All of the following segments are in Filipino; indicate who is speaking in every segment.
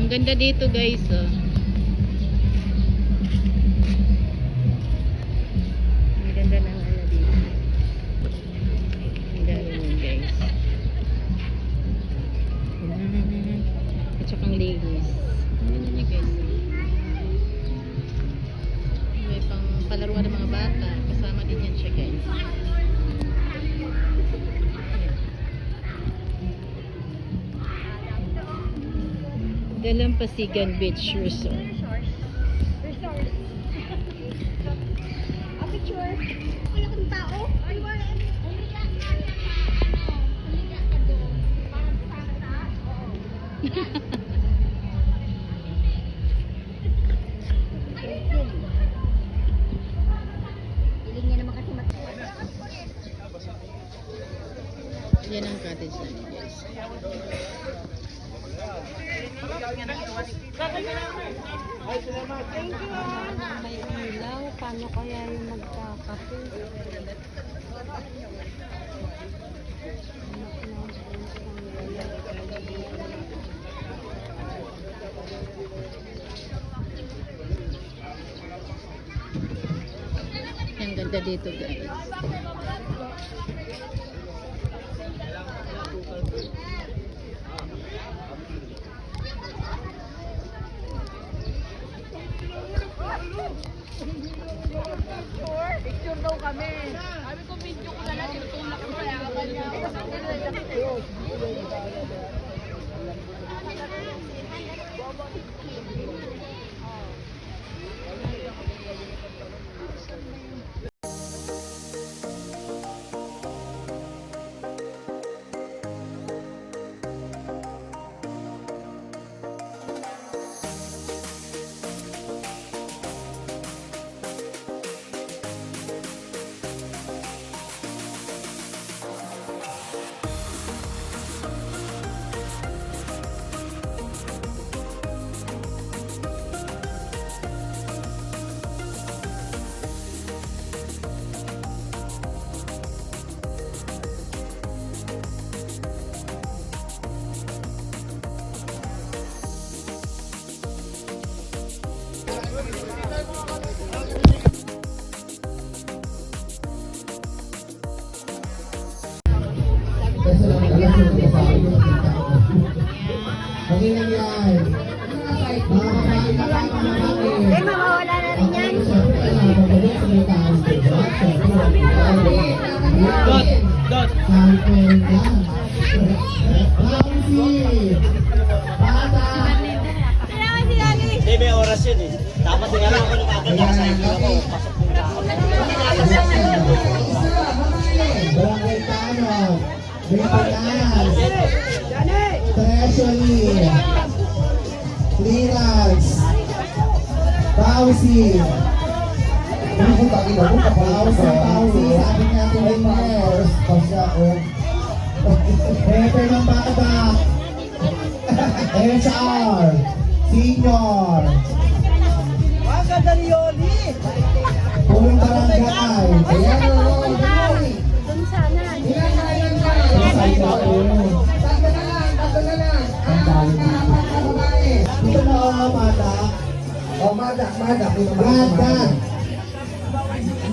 Speaker 1: Ang ganda dito guys, oh. Ang ganda ng ano dito. Ang ganda nun guys. At saka ang linis. Ang ganda niya guys. May pang palaruan ng mga bata. Kasama din yan siya guys. Dalampasigan Beach Resort.
Speaker 2: Wala kang tao? Iling niya naman kasi
Speaker 1: Yan ang cottage namin guys.
Speaker 2: may ilaw. Paano kaya yung magkakape?
Speaker 1: Ang ganda dito guys.
Speaker 2: Picture daw kami. Sabi ko video ko na lang tinutulak ko kaya mawawala na rin yan. Salamat si Lagi.
Speaker 3: Hindi, may oras yun eh. Dapat din alam ko nung agad nakasahin ako. Pasok po na ako.
Speaker 4: Barangay Tanong, Maintenance, Treasury, Clearance, Pausi, Pausi, sabi natin ay Mers, Pepe ng Bata, HR, Senior, Pulong Barangay, ayan o,
Speaker 2: Doon sana.
Speaker 4: ang dami bata.
Speaker 5: Oh, madak.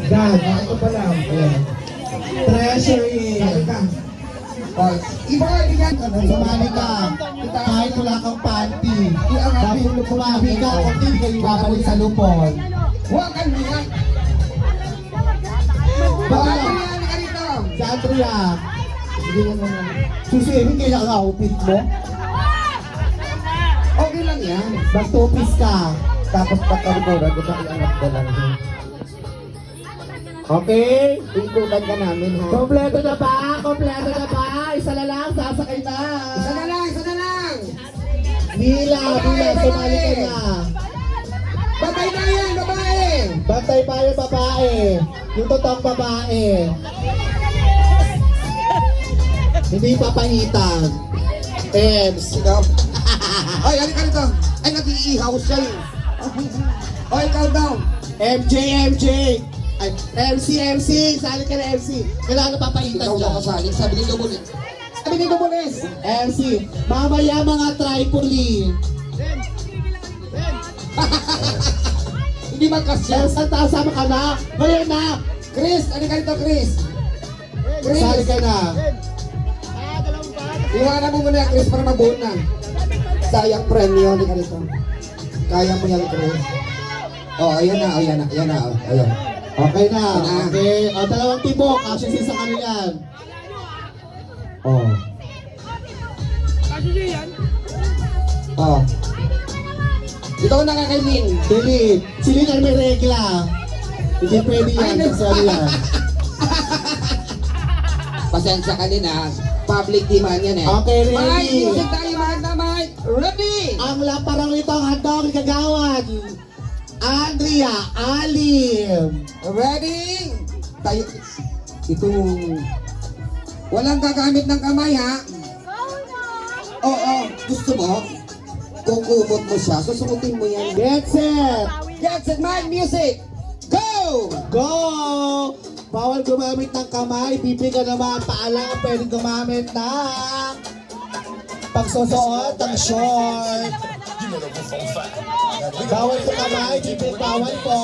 Speaker 4: Dan. Ito pa lang. Ayan. Treasury.
Speaker 5: Oh, iba, bigyan.
Speaker 4: Sumali ka. Kahit wala kang panty. Dapat kumabi ka kung hindi kayo babalik sa lupon.
Speaker 5: Huwag kang niya.
Speaker 4: Baka
Speaker 5: Bakit ka dito?
Speaker 4: si Andrea. Hindi naman. Susihin kaya ang outfit mo.
Speaker 5: Okay lang yan.
Speaker 4: Magtupis ka.
Speaker 5: Tapos pagkalikuran ko sa iangat ko lang.
Speaker 4: Okay?
Speaker 5: Ikutan ka namin ha.
Speaker 4: Kompleto na ba? Kompleto na ba? Isa na lang, sasakay na.
Speaker 5: Isa na lang.
Speaker 4: Bila, sumali ka na.
Speaker 5: Batay na yan, babae.
Speaker 4: Bantay pa yung babae. Yung totoong babae. Hindi papahitan. Ems.
Speaker 5: Ikaw. Ay, halika rito. Ay, nag-iihaw siya eh. Oh, ikaw daw.
Speaker 4: MJ. Ay, MC. Sali ka na MC. Kailangan papahitan
Speaker 5: Ikaw
Speaker 4: dyan.
Speaker 5: daw kasali. Sabi ni Dumulis.
Speaker 4: MC. Mamaya mga tripoli.
Speaker 5: Hindi magkasya.
Speaker 4: Ems, sama ka na. Ngayon na.
Speaker 5: Chris, halika rito, Chris.
Speaker 4: Sali ka na.
Speaker 5: Iwanan mo muna yan, Chris, para mabuo na. Sayang premyo, halika rito. Kaya mo yan, Chris. Oh, ayan na. Ayan.
Speaker 4: Okay na.
Speaker 5: Na.
Speaker 4: Okay. O, dalawang tibok. Action sa ano yan. Oh.
Speaker 5: Oh. Ikaw na kay Lynn.
Speaker 4: Delete. Si Lynn ay may regla. Hindi pwede yan.
Speaker 5: Ay,
Speaker 4: Sorry yan.
Speaker 5: Pasensya ka din ha. Public demand yan eh.
Speaker 4: Okay, ready.
Speaker 5: Mike, music tayo mga na Mike. Ready!
Speaker 4: Ang laparang nito ang handog kagawan. Andrea Alim.
Speaker 5: Ready? Tayo. Itong... Walang gagamit ng kamay ha. Oo, gusto mo? Kukumot mo siya, susungutin mo yan.
Speaker 4: Get set.
Speaker 5: Get set, Mike, music! Go!
Speaker 4: Go! Bawal gumamit ng kamay. Pipi ka naman. Paalang pwedeng gumamit ng pagsusuot ng short. Bawal sa kamay. Pipi, bawal po.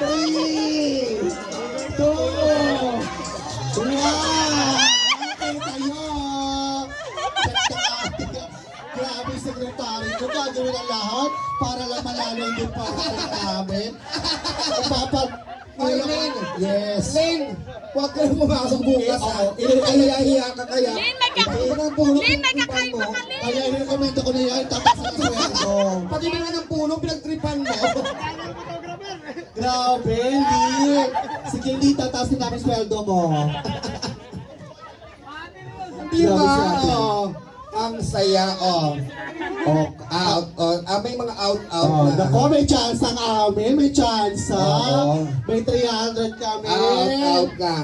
Speaker 4: Three, two, one. Okay tayo. Grabe sekretary ko. Gagawin ang lahat para lang malalo yung para namin.
Speaker 5: Ay, Lane!
Speaker 4: Yes.
Speaker 5: Lane! Huwag ka na pumasok bukas ha.
Speaker 4: Oo.
Speaker 5: Ilaya-hiya ka kaya.
Speaker 2: Lane, may ka-
Speaker 5: Ito na ang puno.
Speaker 2: Lane, may kakaiba
Speaker 5: mo.
Speaker 2: ka, Lane.
Speaker 4: Kaya i-recommend ko na yan, tataas ang sweldo.
Speaker 5: Pati na nga ng puno, pinagtripan mo.
Speaker 4: Grabe, hindi. Sige, hindi tataas din namin sweldo mo.
Speaker 5: Di ba?
Speaker 4: Grabe siya.
Speaker 5: Oh, ang saya, oh. Oh, out, oh. May mga out
Speaker 4: Oh,
Speaker 5: na.
Speaker 4: nako, may chance ang amin. May chance,
Speaker 5: Oo.
Speaker 4: May 300 kami.
Speaker 5: Out ka.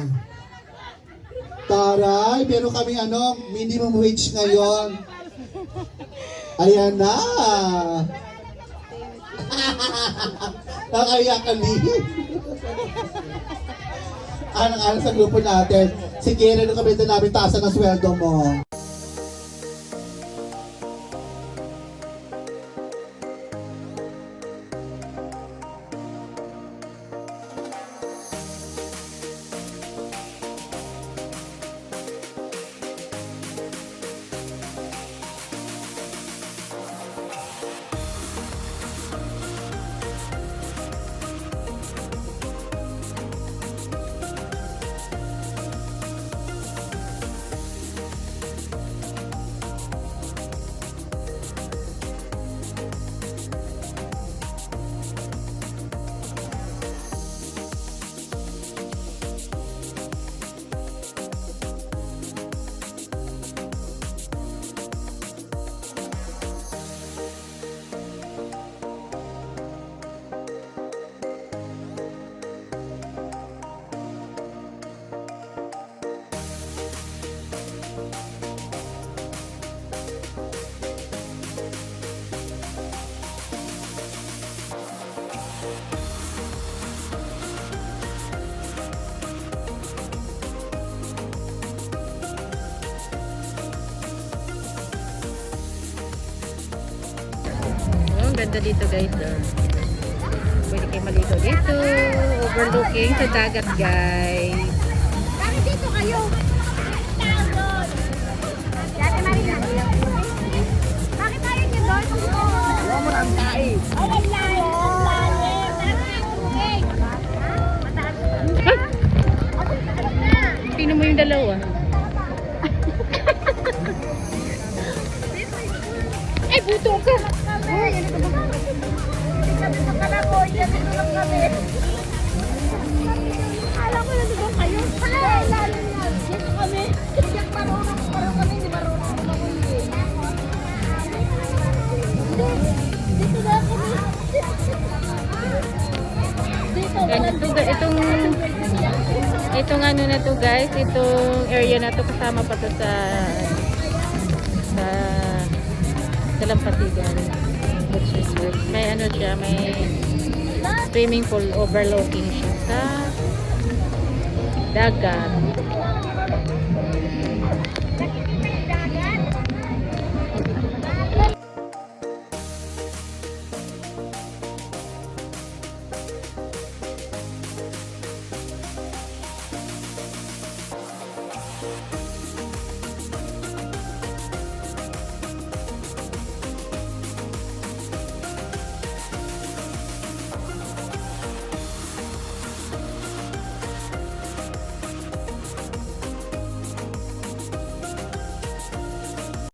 Speaker 4: Taray, meron kami minimum wage ngayon. Ayan na. Nakaiyak ka ni. Anong sa grupo natin. Sige, recommend na namin taasan ang sweldo mo.
Speaker 1: Oh, ang ganda dito guys. Oh. Pwede kayo maligo dito. Overlooking sa dagat guys.
Speaker 2: Bakit dito kayo? Dati Marina. Bakit tayo niyo doon? Wala mo ang tae. Oh, ang lalim. Ang lalim.
Speaker 1: Tingnan mo yung dalawa.
Speaker 2: Ay, buto ka! Uy, ano ka ba? Hindi kami makalaboy. Yan, tulog kami. Alam ko na diba kayo? Ay, lalo na. Dito kami. Hindi marunong kami. Hindi marunong kumahuli. Dito na kami. Dito.
Speaker 1: Itong ano na to guys, itong area na to kasama pa to sa Dalampasigan Beach Resort. May ano siya, may swimming pool overlooking siya sa dagat.